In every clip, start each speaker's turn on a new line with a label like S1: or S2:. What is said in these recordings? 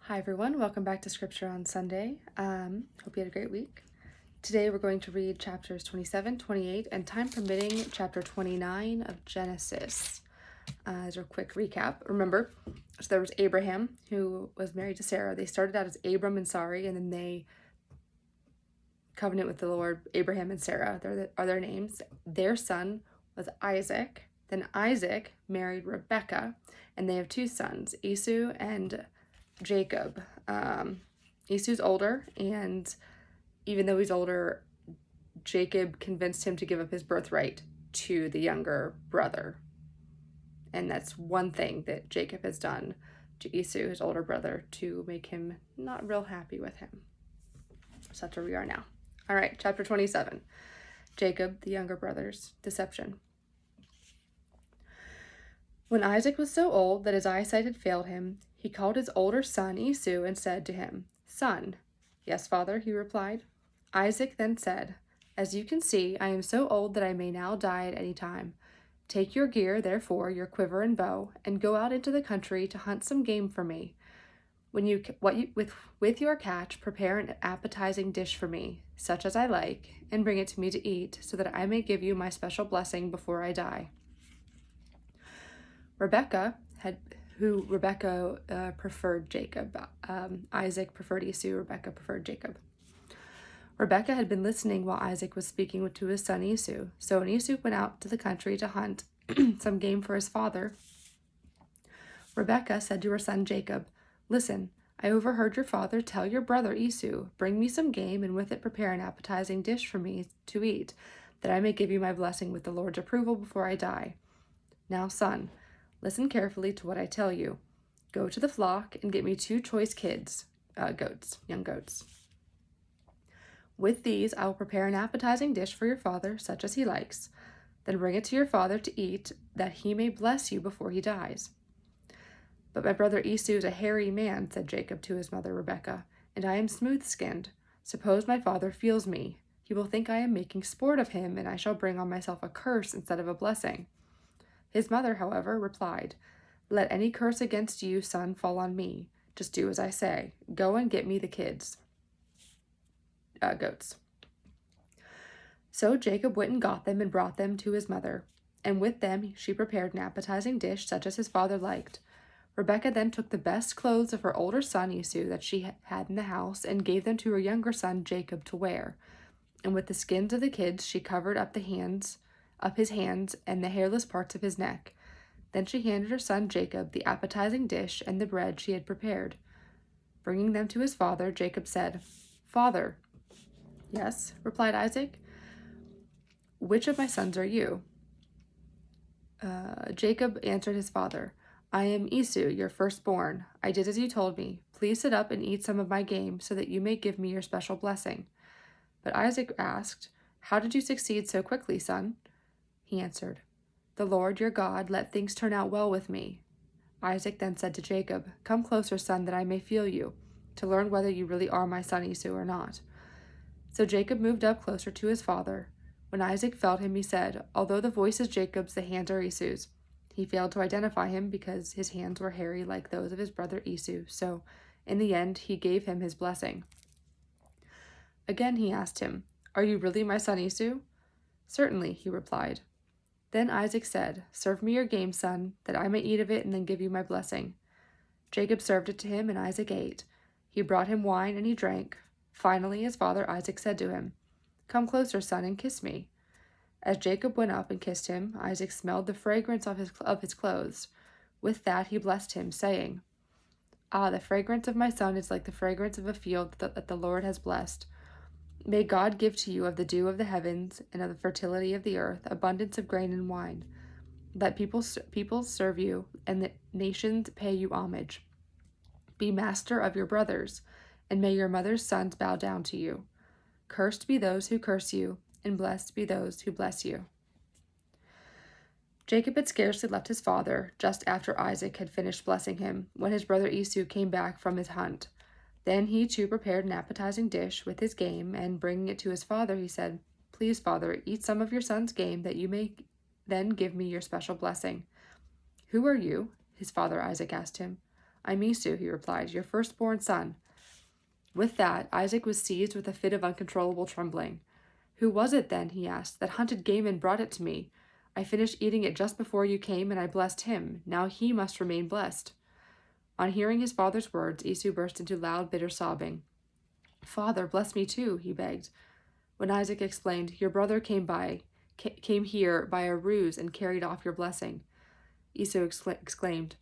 S1: Hi everyone, welcome back to Scripture on Sunday. Hope you had a great week. Today we're going to read chapters 27, 28, and time permitting, chapter 29 of Genesis. As a quick recap, remember, so there was Abraham who was married to Sarah. They started out as Abram and Sarai, and then they covenant with the Lord. Abraham and Sarah are their names. Their son was Isaac. Then Isaac married Rebekah, and they have two sons, Esau and Jacob. Esau's older, and even though he's older, Jacob convinced him to give up his birthright to the younger brother. And that's one thing that Jacob has done to Esau, his older brother, to make him not real happy with him. So that's where we are now. All right, chapter 27. Jacob, the younger brother's deception. When Isaac was so old that his eyesight had failed him, he called his older son Esau and said to him, "Son." "Yes, father," he replied. Isaac then said, "As you can see, I am so old that I may now die at any time. Take your gear, therefore, your quiver and bow, and go out into the country to hunt some game for me. With your catch, prepare an appetizing dish for me, such as I like, and bring it to me to eat, so that I may give you my special blessing before I die." Rebekah preferred Jacob. Isaac preferred Esau. Rebekah preferred Jacob. Rebekah had been listening while Isaac was speaking to his son Esau. So when Esau went out to the country to hunt some game for his father, Rebekah said to her son Jacob, "Listen, I overheard your father tell your brother Esau, 'Bring me some game, and with it prepare an appetizing dish for me to eat, that I may give you my blessing with the Lord's approval before I die.' Now, son, listen carefully to what I tell you. Go to the flock and get me 2 choice young goats. With these, I will prepare an appetizing dish for your father, such as he likes. Then bring it to your father to eat, that he may bless you before he dies." "But my brother Esau is a hairy man," said Jacob to his mother Rebekah, "and I am smooth-skinned. Suppose my father feels me. He will think I am making sport of him, and I shall bring on myself a curse instead of a blessing." His mother, however, replied, "Let any curse against you, son, fall on me. Just do as I say. Go and get me the goats." So Jacob went and got them and brought them to his mother, and with them she prepared an appetizing dish such as his father liked. Rebekah then took the best clothes of her older son Esau that she had in the house and gave them to her younger son Jacob to wear. And with the skins of the kids she covered up his hands and the hairless parts of his neck. Then she handed her son Jacob the appetizing dish and the bread she had prepared. Bringing them to his father, Jacob said, "Father." "Yes," replied Isaac. "Which of my sons are you?" Jacob answered his father, "I am Esau, your firstborn. I did as you told me. Please sit up and eat some of my game, so that you may give me your special blessing." But Isaac asked, "How did you succeed so quickly, son?" He answered, "The Lord your God let things turn out well with me." Isaac then said to Jacob, "Come closer, son, that I may feel you, to learn whether you really are my son Esau or not." So Jacob moved up closer to his father. When Isaac felt him, he said, "Although the voice is Jacob's, the hands are Esau's." He failed to identify him because his hands were hairy like those of his brother Esau, so in the end he gave him his blessing. Again he asked him, "Are you really my son Esau?" "Certainly," he replied. Then Isaac said, "Serve me your game, son, that I may eat of it and then give you my blessing." Jacob served it to him, and Isaac ate. He brought him wine, and he drank. Finally his father Isaac said to him, "Come closer, son, and kiss me." As Jacob went up and kissed him, Isaac smelled the fragrance of his clothes. With that he blessed him, saying, "Ah, the fragrance of my son is like the fragrance of a field that the Lord has blessed. May God give to you of the dew of the heavens and of the fertility of the earth abundance of grain and wine. Let peoples serve you, and the nations pay you homage. Be master of your brothers, and may your mother's sons bow down to you. Cursed be those who curse you, and blessed be those who bless you." Jacob had scarcely left his father, just after Isaac had finished blessing him, when his brother Esau came back from his hunt. Then he too prepared an appetizing dish with his game, and bringing it to his father, he said, "Please, father, eat some of your son's game, that you may then give me your special blessing." "Who are you?" his father Isaac asked him. I'm Esau, he replied, your firstborn son. With that, Isaac was seized with a fit of uncontrollable trembling. Who was it, then, he asked, that hunted game and brought it to me? I finished eating it just before you came, and I blessed him. Now he must remain blessed. On hearing his father's words, Esau burst into loud, bitter sobbing. Father, bless me too, he begged. When Isaac explained, your brother came here by a ruse and carried off your blessing. Esau exclaimed,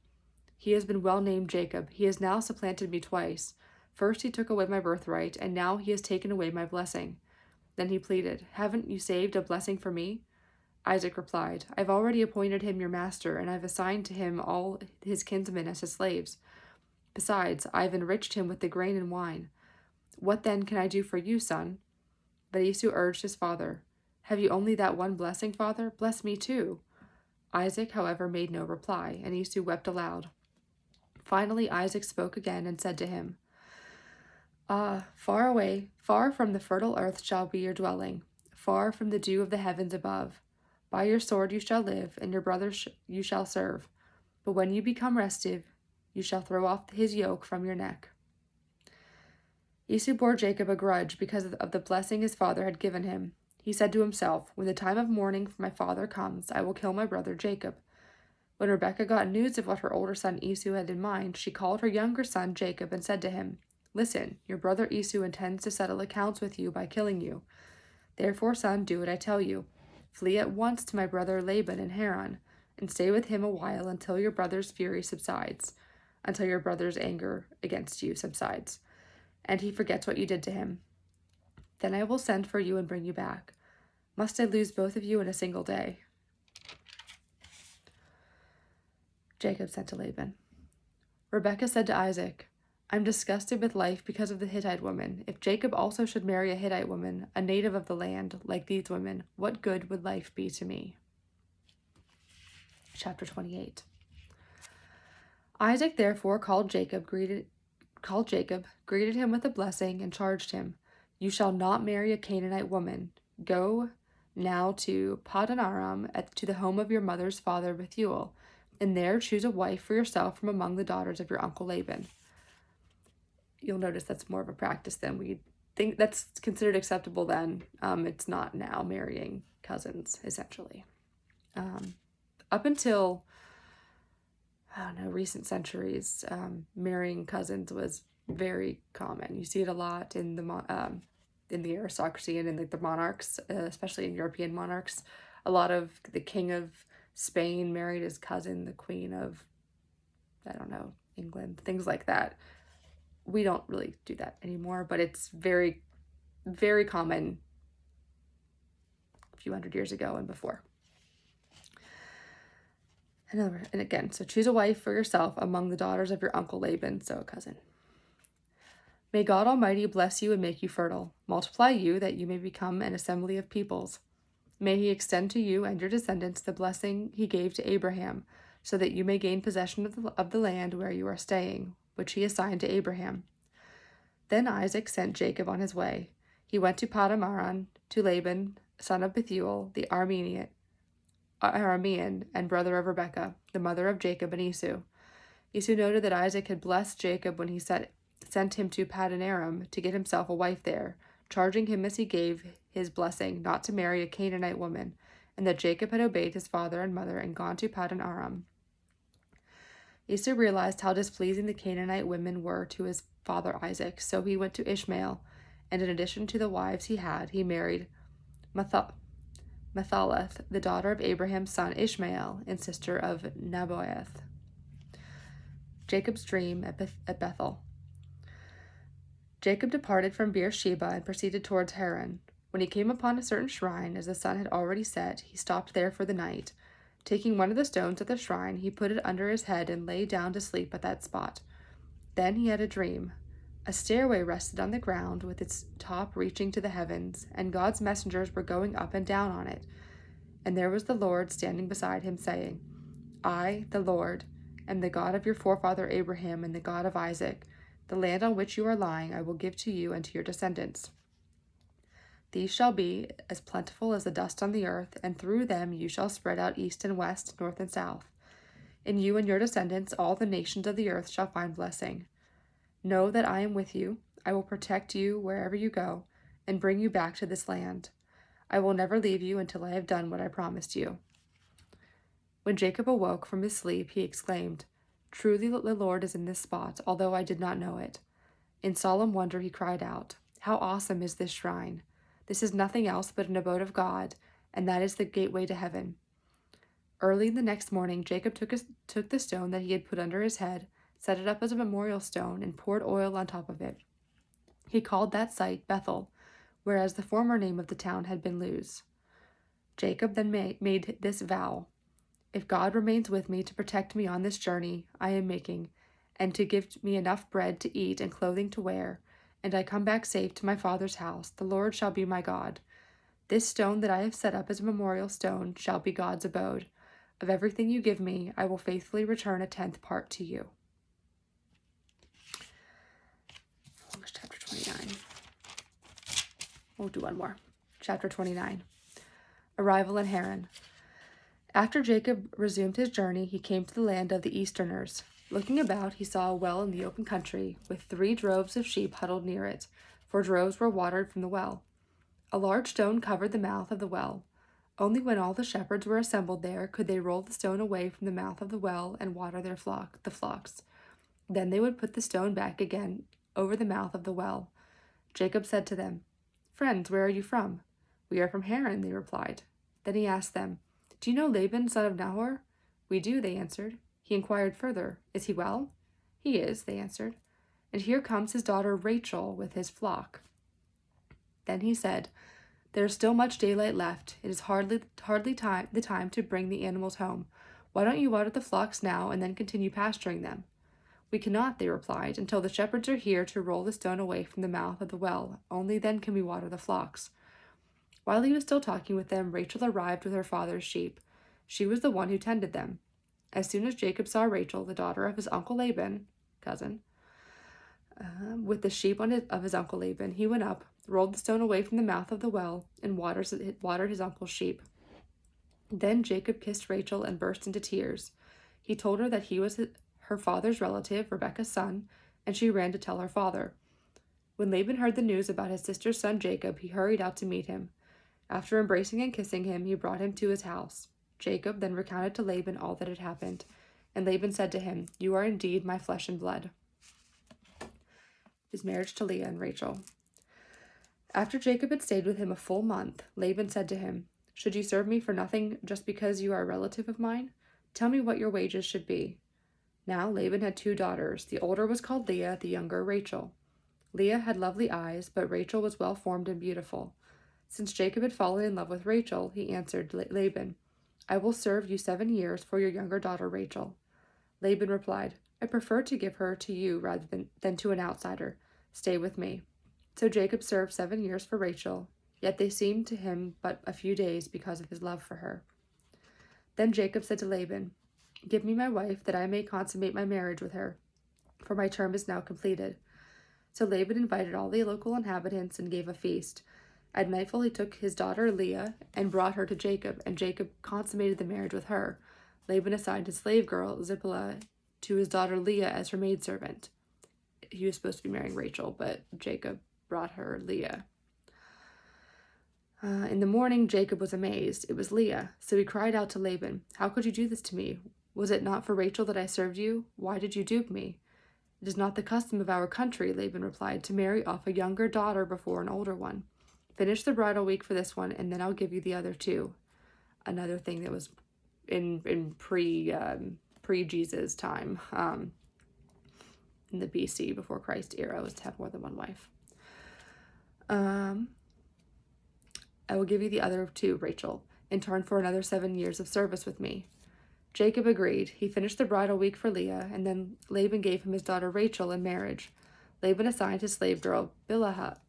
S1: he has been well named Jacob. He has now supplanted me twice. First he took away my birthright, and now he has taken away my blessing. Then he pleaded, haven't you saved a blessing for me? Isaac replied, I've already appointed him your master, and I've assigned to him all his kinsmen as his slaves. Besides, I've enriched him with the grain and wine. What then can I do for you, son? But Esau urged his father, have you only that one blessing, father? Bless me too. Isaac, however, made no reply, and Esau wept aloud. Finally, Isaac spoke again and said to him, Ah, far away, far from the fertile earth shall be your dwelling, far from the dew of the heavens above. By your sword you shall live, and your brothers you shall serve. But when you become restive, you shall throw off his yoke from your neck. Esau bore Jacob a grudge because of the blessing his father had given him. He said to himself, when the time of mourning for my father comes, I will kill my brother Jacob. When Rebekah got news of what her older son Esau had in mind, she called her younger son Jacob and said to him, Listen, your brother Esau intends to settle accounts with you by killing you. Therefore, son, do what I tell you. Flee at once to my brother Laban in Haran, and stay with him a while until your brother's fury subsides, until your brother's anger against you subsides, and he forgets what you did to him. Then I will send for you and bring you back. Must I lose both of you in a single day? Jacob said to Laban. Rebekah said to Isaac, I'm disgusted with life because of the Hittite woman. If Jacob also should marry a Hittite woman, a native of the land, like these women, what good would life be to me? Chapter 28. Isaac therefore called Jacob, greeted him with a blessing, and charged him, You shall not marry a Canaanite woman. Go now to Padan Aram, to the home of your mother's father Bethuel, and there choose a wife for yourself from among the daughters of your uncle Laban. You'll notice that's more of a practice than we think. That's considered acceptable then. It's not now, marrying cousins, essentially. Up until, recent centuries, marrying cousins was very common. You see it a lot in the aristocracy and in the monarchs, especially in European monarchs. A lot of the king of Spain married his cousin, the queen of, England, things like that. We don't really do that anymore, but it's very, very common a few hundred years ago and before. And again, so choose a wife for yourself among the daughters of your uncle Laban, so a cousin. May God Almighty bless you and make you fertile, multiply you that you may become an assembly of peoples. May he extend to you and your descendants the blessing he gave to Abraham, so that you may gain possession of the land where you are staying, which he assigned to Abraham. Then Isaac sent Jacob on his way. He went to Padan Aram, to Laban, son of Bethuel, the Aramean, and brother of Rebekah, the mother of Jacob and Esau. Esau noted that Isaac had blessed Jacob when he sent him to Padan Aram to get himself a wife there, charging him as he gave his blessing not to marry a Canaanite woman, and that Jacob had obeyed his father and mother and gone to Padan Aram. Esau realized how displeasing the Canaanite women were to his father Isaac, so he went to Ishmael, and in addition to the wives he married Mahalath, the daughter of Abraham's son Ishmael and sister of Nebaioth. Jacob's dream at Bethel. Jacob departed from Beersheba and proceeded towards Haran. When he came upon a certain shrine, as the sun had already set, he stopped there for the night. Taking one of the stones at the shrine, he put it under his head and lay down to sleep at that spot. Then he had a dream. A stairway rested on the ground with its top reaching to the heavens, and God's messengers were going up and down on it. And there was the Lord standing beside him, saying, I, the Lord, am the God of your forefather Abraham and the God of Isaac. The land on which you are lying I will give to you and to your descendants. These shall be as plentiful as the dust on the earth, and through them you shall spread out east and west, north and south. In you and your descendants, all the nations of the earth shall find blessing. Know that I am with you. I will protect you wherever you go and bring you back to this land. I will never leave you until I have done what I promised you." When Jacob awoke from his sleep, he exclaimed, "Truly the Lord is in this spot, although I did not know it." In solemn wonder he cried out, "How awesome is this shrine! This is nothing else but an abode of God, and that is the gateway to heaven." Early the next morning, Jacob took the stone that he had put under his head, set it up as a memorial stone, and poured oil on top of it. He called that site Bethel, whereas the former name of the town had been Luz. Jacob then made this vow: "If God remains with me to protect me on this journey I am making, and to give me enough bread to eat and clothing to wear, and I come back safe to my father's house, the Lord shall be my God. This stone that I have set up as a memorial stone shall be God's abode. Of everything you give me, I will faithfully return a 10th part to you." Chapter 29. We'll do one more. Chapter 29. Arrival in Haran. After Jacob resumed his journey, he came to the land of the Easterners. Looking about, he saw a well in the open country, with 3 droves of sheep huddled near it, for droves were watered from the well. A large stone covered the mouth of the well. Only when all the shepherds were assembled there could they roll the stone away from the mouth of the well and water the flocks. Then they would put the stone back again over the mouth of the well. Jacob said to them, "Friends, where are you from?" "We are from Haran," they replied. Then he asked them, "Do you know Laban, son of Nahor?" "We do," they answered. He inquired further, "Is he well?" "He is," they answered. "And here comes his daughter Rachel with his flock." Then he said, "There is still much daylight left. It is hardly the time to bring the animals home. Why don't you water the flocks now and then continue pasturing them?" "We cannot," they replied, "until the shepherds are here to roll the stone away from the mouth of the well. Only then can we water the flocks." While he was still talking with them, Rachel arrived with her father's sheep. She was the one who tended them. As soon as Jacob saw Rachel, the daughter of his uncle Laban, cousin, with the sheep of his uncle Laban, he went up, rolled the stone away from the mouth of the well, and watered his uncle's sheep. Then Jacob kissed Rachel and burst into tears. He told her that he was her father's relative, Rebekah's son, and she ran to tell her father. When Laban heard the news about his sister's son Jacob, he hurried out to meet him. After embracing and kissing him, he brought him to his house. Jacob then recounted to Laban all that had happened, and Laban said to him, "You are indeed my flesh and blood." His marriage to Leah and Rachel. After Jacob had stayed with him a full month, Laban said to him, "Should you serve me for nothing just because you are a relative of mine? Tell me what your wages should be." Now Laban had 2 daughters. The older was called Leah, the younger Rachel. Leah had lovely eyes, but Rachel was well-formed and beautiful. Since Jacob had fallen in love with Rachel, he answered Laban, "I will serve you 7 years for your younger daughter Rachel." Laban replied, "I prefer to give her to you rather than to an outsider. Stay with me." So Jacob served 7 years for Rachel, yet they seemed to him but a few days because of his love for her. Then Jacob said to Laban, "Give me my wife, that I may consummate my marriage with her, for my term is now completed." So Laban invited all the local inhabitants and gave a feast. At nightfall he took his daughter Leah and brought her to Jacob, and Jacob consummated the marriage with her. Laban assigned his slave girl, Zilpah, to his daughter Leah as her maidservant. He was supposed to be marrying Rachel, but Jacob brought her Leah. In the morning, Jacob was amazed. It was Leah. So he cried out to Laban, "How could you do this to me? Was it not for Rachel that I served you? Why did you dupe me?" "It is not the custom of our country," Laban replied, "to marry off a younger daughter before an older one. Finish the bridal week for this one, and then I'll give you the other 2. Another thing that was in pre-Jesus time, in the BC, before Christ era, was to have more than one wife. "I will give you the other 2, Rachel, in turn for another 7 years of service with me." Jacob agreed. He finished the bridal week for Leah, and then Laban gave him his daughter Rachel in marriage. Laban assigned his slave girl Bilhah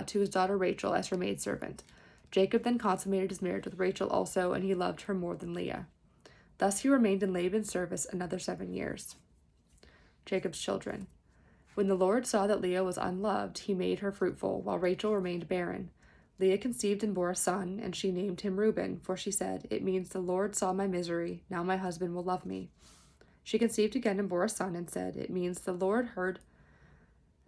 S1: to his daughter Rachel as her maidservant. Jacob then consummated his marriage with Rachel also, and he loved her more than Leah. Thus he remained in Laban's service another 7 years. Jacob's children. When the Lord saw that Leah was unloved, he made her fruitful, while Rachel remained barren. Leah conceived and bore a son, and she named him Reuben, for she said, "It means the Lord saw my misery. Now my husband will love me." She conceived again and bore a son, and said, "It means the Lord heard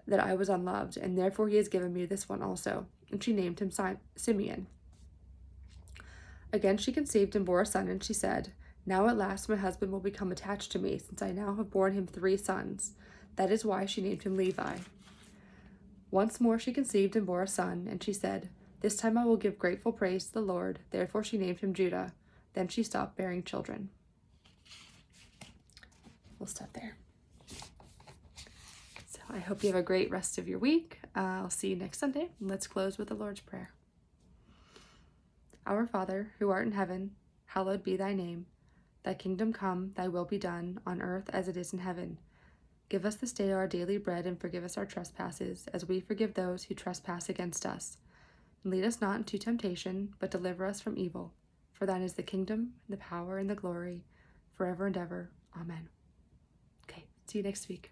S1: that I was unloved, and therefore he has given me this one also." And she named him Simeon. Again she conceived and bore a son, and she said, "Now at last my husband will become attached to me, since I now have borne him 3 sons." That is why she named him Levi. Once more she conceived and bore a son, and she said, "This time I will give grateful praise to the Lord." Therefore she named him Judah. Then she stopped bearing children. We'll stop there. So I hope you have a great rest of your week. I'll see you next Sunday. Let's close with the Lord's Prayer. Our Father, who art in heaven, hallowed be thy name. Thy kingdom come, thy will be done, on earth as it is in heaven. Give us this day our daily bread, and forgive us our trespasses, as we forgive those who trespass against us. And lead us not into temptation, but deliver us from evil. For thine is the kingdom, the power, and the glory, forever and ever. Amen. Okay, see you next week.